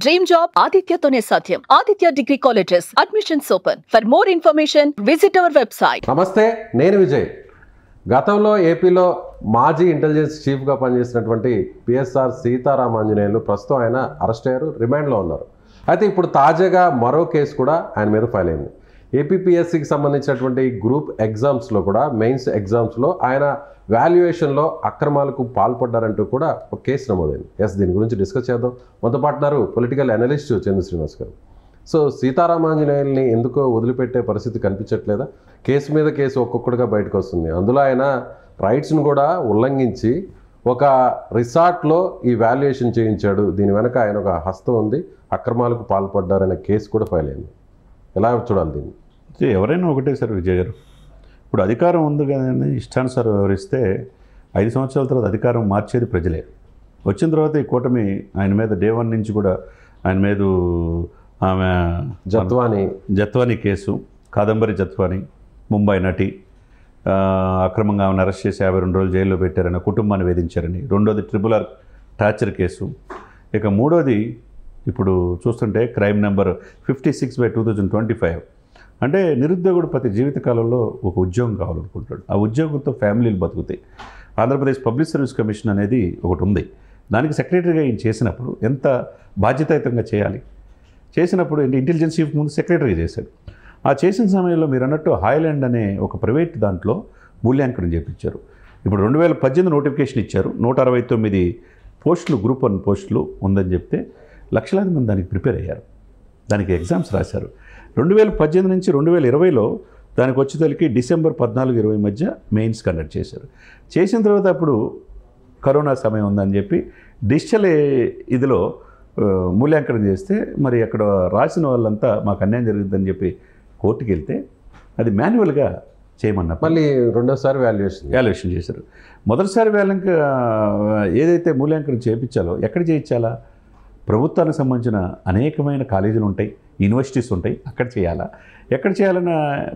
dream job ఆదిత్యతోనే సాధ్యం. Aditya degree colleges admissions open. For more information visit our website. నమస్తే, నేను విజయ్. గతంలో ఏపీలో మాజీ ఇంటెలిజెన్స్ చీఫ్గా పనిచేసినటువంటి పిఎస్ఆర్ సీతారామాంజనేయులు ప్రస్తుతం ఆయన అరెస్ట్ అయ్యారు, రిమాండ్లో ఉన్నారు. అయితే ఇప్పుడు తాజాగా మరో కేసు కూడా ఆయన మీద ఫైల్ అయింది. ఏపీపీఎస్సీకి సంబంధించినటువంటి గ్రూప్ ఎగ్జామ్స్లో కూడా, మెయిన్స్ ఎగ్జామ్స్లో ఆయన వాల్యుయేషన్లో అక్రమాలకు పాల్పడ్డారంటూ కూడా ఒక కేసు నమోదైంది. దీని గురించి డిస్కస్ చేద్దాం. మనతో పాటున్నారు పొలిటికల్ అనలిస్ట్ చంద్ర శ్రీనివాస్ గారు. సో సీతారామాంజనేయుల్ని ఎందుకో వదిలిపెట్టే పరిస్థితి కనిపించట్లేదా? కేసు మీద కేసు ఒక్కొక్కటిగా బయటకు వస్తుంది. అందులో ఆయన రైట్స్ను కూడా ఉల్లంఘించి ఒక రిసార్ట్లో ఈ వాల్యుయేషన్ చేయించాడు, దీని వెనక ఆయన ఒక హస్తం ఉంది, అక్రమాలకు పాల్పడ్డారనే కేసు కూడా ఫైల్ అయింది. ఎలా చూడాలి దీన్ని? ఎవరైనా ఒకటే సార్ విజయ్ గారు, ఇప్పుడు అధికారం ఉంది కానీ ఇష్టానుసారం వివరిస్తే 5 సంవత్సరాల తర్వాత అధికారం మార్చేది ప్రజలే. వచ్చిన తర్వాత ఈ కూటమి ఆయన మీద డే 1 నుంచి కూడా ఆయన మీద ఆమె జత్వానీ కేసు, కాదంబరి జత్వానీ ముంబై నటి, అక్రమంగా ఆమెను అరెస్ట్ చేసి 52 రోజులు జైల్లో పెట్టారని, కుటుంబాన్ని వేధించారని. రెండోది ట్రిపుల్ టార్చర్ కేసు. ఇక మూడోది ఇప్పుడు చూస్తుంటే క్రైమ్ నెంబర్ 56/2025. అంటే నిరుద్యోగుడు ప్రతి జీవితకాలంలో ఒక ఉద్యోగం కావాలనుకుంటాడు. ఆ ఉద్యోగంతో ఫ్యామిలీలు బతుకుతాయి. ఆంధ్రప్రదేశ్ పబ్లిక్ సర్వీస్ కమిషన్ అనేది ఒకటి ఉంది. దానికి సెక్రటరీగా ఈయన చేసినప్పుడు ఎంత బాధ్యతాయుతంగా చేయాలి. చేసినప్పుడు ఇంటెలిజెన్స్ చీఫ్ ముందు సెక్రటరీగా చేశాడు. ఆ చేసిన సమయంలో మీరు అన్నట్టు హాయ్లాండ్ అనే ఒక ప్రైవేట్ దాంట్లో మూల్యాంకనం చేయించారు. ఇప్పుడు 2018 నోటిఫికేషన్ ఇచ్చారు. 169 పోస్టులు, గ్రూప్ 1 పోస్టులు ఉందని చెప్తే లక్షలాది మంది దానికి ప్రిపేర్ అయ్యారు, దానికి ఎగ్జామ్స్ రాశారు. 2018 నుంచి 2020లో దానికి వచ్చేసరికి డిసెంబర్ 14-20 మధ్య మెయిన్స్ కండక్ట్ చేశారు. చేసిన తర్వాత అప్పుడు కరోనా సమయం ఉందని చెప్పి డిజిటల్ ఇదిలో మూల్యాంకనం చేస్తే మరి అక్కడ రాసిన వాళ్ళంతా మాకు అన్యాయం జరుగుతుందని చెప్పి కోర్టుకి వెళ్తే అది మాన్యువల్గా చేయమన్నా మళ్ళీ రెండోసారి వాల్యుయేషన్ చేశారు. మొదటిసారి ఏదైతే మూల్యాంకనం చేయించాలో ఎక్కడ చేయించాలా? ప్రభుత్వానికి సంబంధించిన అనేకమైన కాలేజీలు ఉంటాయి, యూనివర్సిటీస్ ఉంటాయి, అక్కడ చేయాలా? ఎక్కడ చేయాలన్న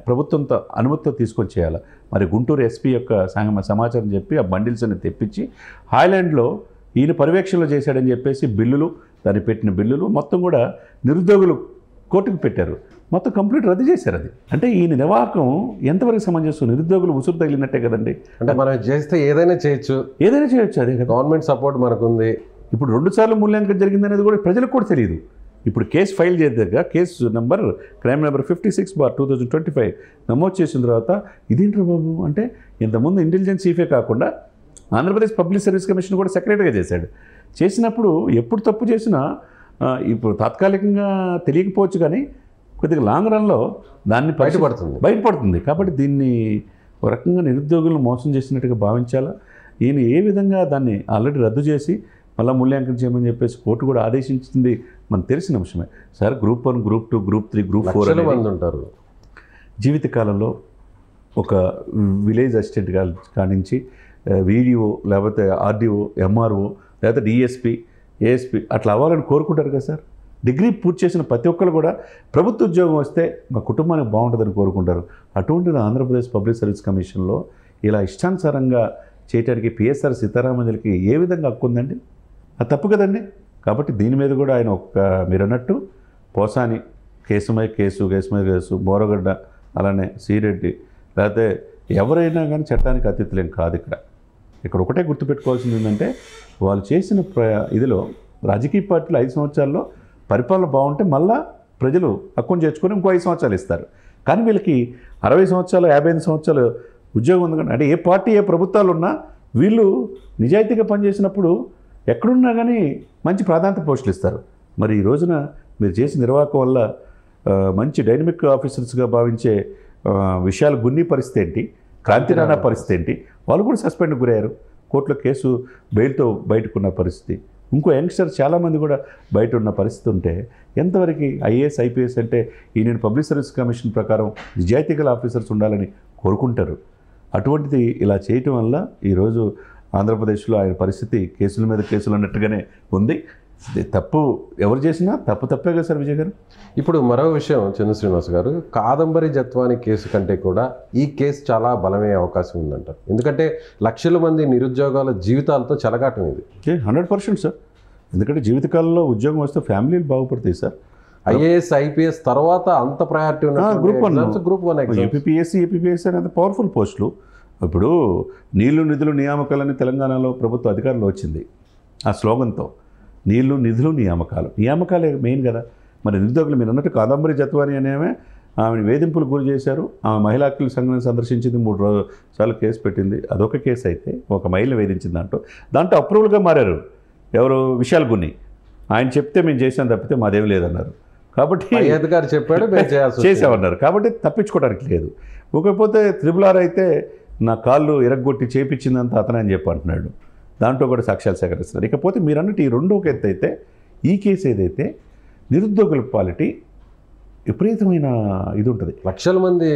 ప్రభుత్వంతో అనుమతితో తీసుకొని చేయాలా? మరి గుంటూరు ఎస్పీ యొక్క సమాచారం చెప్పి ఆ బండిల్స్ అని తెప్పించి హాయ్లాండ్లో ఈయన పర్యవేక్షణలో చేశాడని చెప్పేసి బిల్లులు, దాన్ని పెట్టిన బిల్లులు మొత్తం కూడా నిరుద్యోగులు కోర్టుకు పెట్టారు. మొత్తం కంప్లీట్ రద్దు చేశారు. అది అంటే ఈయన నిర్వాహకం ఎంతవరకు సమంజసం? నిరుద్యోగులు ఉసురు తగిలినట్టే కదండి. అంటే మనం చేస్తే ఏదైనా చేయొచ్చు. అదే కదా, గవర్నమెంట్ సపోర్ట్ మనకుంది. ఇప్పుడు 2 సార్లు మూల్యాంకనం జరిగిందనేది కూడా ప్రజలకు కూడా తెలియదు. ఇప్పుడు కేసు ఫైల్ చేద్దాక కేసు నెంబర్ క్రైమ్ నెంబర్ 56/2025 నమోదు చేసిన తర్వాత ఇదేంటి బాబు అంటే, ఇంతకుముందు ఇంటెలిజెన్స్ చీఫే కాకుండా ఆంధ్రప్రదేశ్ పబ్లిక్ సర్వీస్ కమిషన్ కూడా సెక్రటరీగా చేశాడు. చేసినప్పుడు ఎప్పుడు తప్పు చేసినా ఇప్పుడు తాత్కాలికంగా తెలియకపోవచ్చు, కానీ కొద్దిగా లాంగ్ రన్లో దాన్ని బయటపడుతుంది. కాబట్టి దీన్ని ఒక రకంగా నిరుద్యోగులను మోసం చేసినట్టుగా భావించాలా? ఈయన ఏ విధంగా దాన్ని ఆల్రెడీ రద్దు చేసి మళ్ళీ మూల్యాంకనం చేయమని చెప్పేసి కోర్టు కూడా ఆదేశించింది మనకు తెలిసిన అంశమే. Sir group 1, group 2, group 3, group 4 మంది ఉంటారు. జీవితకాలంలో ఒక విలేజ్ అసిస్టెంట్ కానించి వీడిఓ, లేకపోతే ఆర్డీఓ, ఎంఆర్ఓ, లేకపోతే డిఎస్పీ, ఏఎస్పీ అట్లా అవ్వాలని కోరుకుంటారు కదా సార్. డిగ్రీ పూర్తి చేసిన ప్రతి ఒక్కరు కూడా ప్రభుత్వ ఉద్యోగం వస్తే మా కుటుంబానికి బాగుంటుందని కోరుకుంటారు. అటువంటిది ఆంధ్రప్రదేశ్ పబ్లిక్ సర్వీస్ కమిషన్లో ఇలా ఇష్టానుసారంగా చేయడానికి పిఎస్ఆర్ సీతారామాంజనేయులకి ఏ విధంగా హక్కు ఉందండి? అది తప్పు కదండి. కాబట్టి దీని మీద కూడా ఆయన మీరు అన్నట్టు పోసాని కేసు మీద కేసు, బోరగడ్డ, అలానే శ్రీరెడ్డి, లేకపోతే ఎవరైనా కానీ చట్టానికి అతిథులేం కాదు. ఇక్కడ ఒకటే గుర్తుపెట్టుకోవాల్సింది ఏంటంటే, వాళ్ళు చేసిన ఇదిలో రాజకీయ పార్టీలు 5 సంవత్సరాల్లో పరిపాలన బాగుంటే మళ్ళా ప్రజలు హక్కును చేర్చుకొని ఇంకో 5 సంవత్సరాలు ఇస్తారు. కానీ వీళ్ళకి 60 సంవత్సరాలు, 55 సంవత్సరాలు ఉద్యోగం ఉంది. అంటే ఏ పార్టీ, ఏ ప్రభుత్వాలు ఉన్నా వీళ్ళు నిజాయితీగా పనిచేసినప్పుడు ఎక్కడున్నా కానీ మంచి ప్రాధాన్యత పోస్టులు ఇస్తారు. మరి ఈ రోజున మీరు చేసిన నిర్వాహకం వల్ల మంచి డైనమిక్ ఆఫీసర్స్గా భావించే విషయాలు గున్ని పరిస్థితి ఏంటి, క్రాంతి రాణా పరిస్థితి ఏంటి, వాళ్ళు కూడా సస్పెండ్కి గురయ్యారు. కోర్టులో కేసు బెయిల్తో బయటకున్న పరిస్థితి. ఇంకో యంగ్స్టర్ చాలామంది కూడా బయట ఉన్న పరిస్థితి ఉంటే ఎంతవరకు ఐఏఎస్, ఐపీఎస్ అంటే ఇండియన్ పబ్లిక్ సర్వీస్ కమిషన్ ప్రకారం నిజాయితీగల ఆఫీసర్స్ ఉండాలని కోరుకుంటారు. అటువంటిది ఇలా చేయటం వల్ల ఈరోజు ఆంధ్రప్రదేశ్లో ఆయన పరిస్థితి కేసుల మీద కేసులు అన్నట్టుగానే ఉంది. తప్పు ఎవరు చేసినా తప్పే కదా సార్ విజయ్ గారు. ఇప్పుడు మరో విషయం చంద్ర శ్రీనివాస్ గారు, కాదంబరి జత్వానీ కేసు కంటే కూడా ఈ కేసు చాలా బలమయ్యే అవకాశం ఉందంటారు. ఎందుకంటే లక్షల మంది నిరుద్యోగాల జీవితాలతో చెలగాటం ఇది. 100% సార్. ఎందుకంటే జీవితకాలంలో ఉద్యోగం వస్తే ఫ్యామిలీలు బాగుపడతాయి సార్. ఐఏఎస్ ఐపీఎస్ తర్వాత అంత priority group one APSC APSC అనేది పవర్ఫుల్ పోస్టులు. ఇప్పుడు నీళ్లు నిధులు నియామకాలని తెలంగాణలో ప్రభుత్వ అధికారంలో వచ్చింది ఆ స్లోగన్తో. నీళ్లు నిధులు నియామకాలే మెయిన్ కదా. మరి నిరుద్యోగులు మీరు అన్నట్టు కాదంబరి జత్వాని అనేమే ఆమెను వేధింపులకు గురి చేశారు. ఆమె మహిళా హక్కుల సంఘం సందర్శించింది, 3 సార్లు కేసు పెట్టింది. అదొక కేసు అయితే ఒక మహిళ వేధించింది. దాంట్లో అప్రూవల్గా మారారు ఎవరు, విశాల్ గున్ని. ఆయన చెప్తే మేము చేసాం తప్పితే మాదేం లేదన్నారు. కాబట్టి అధికారి చెప్పాడు చేసామన్నారు. కాబట్టి తప్పించుకోవడానికి లేదు. ఒకపోతే RRR అయితే నా కాళ్ళు ఇరగ్గొట్టి చేపించిందంతా అతనే అని చెప్పి అంటున్నాడు. దాంట్లో కూడా సాక్ష్యాలు సేకరిస్తున్నారు. ఇకపోతే మీరు అన్నట్టు ఈ రెండో ఎత్తు అయితే ఈ కేసు ఏదైతే నిరుద్యోగుల పాలిటీ విపరీతమైన ఇది ఉంటుంది. లక్షల మంది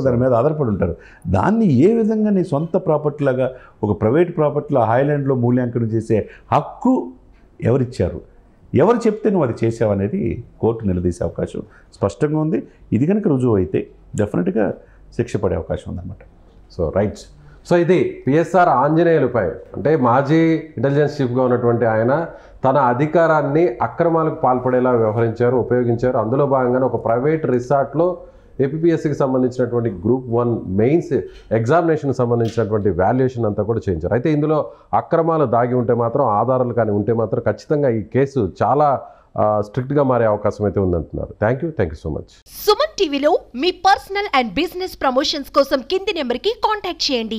దాని మీద ఆధారపడి ఉంటారు. దాన్ని ఏ విధంగా నీ సొంత ప్రాపర్టీ లాగా ఒక ప్రైవేట్ ప్రాపర్టీలో హైలాండ్లో మూల్యాంకనం చేసే హక్కు ఎవరిచ్చారు, ఎవరు చెప్తే నువ్వు అది చేసావనేది కోర్టు నిలదీసే అవకాశం స్పష్టంగా ఉంది. ఇది కనుక రుజువు అయితే డెఫినెట్గా శిక్ష పడే అవకాశం ఉందన్నమాట. So right. సో ఇది పిఎస్ఆర్ ఆంజనేయులపై, అంటే మాజీ ఇంటెలిజెన్స్ చీఫ్గా ఉన్నటువంటి ఆయన తన అధికారాన్ని అక్రమాలకు పాల్పడేలా ఉపయోగించారు. అందులో భాగంగానే ఒక ప్రైవేట్ రిసార్ట్లో ఏపీఎస్సికి సంబంధించినటువంటి గ్రూప్ 1 మెయిన్స్ ఎగ్జామినేషన్కి సంబంధించినటువంటి వాల్యుయేషన్ అంతా కూడా చేయించారు. అయితే ఇందులో అక్రమాలు దాగి ఉంటే మాత్రం, ఆధారాలు కానీ ఉంటే మాత్రం ఖచ్చితంగా ఈ కేసు చాలా స్ట్రిక్ట్గా మారే అవకాశం అయితే ఉందంటున్నారు. Thank you so much. Suman టీవీలో మీ పర్సనల్ అండ్ బిజినెస్ ప్రమోషన్స్ కోసం కింది నెంబర్కి కాంటాక్ట్ చేయండి.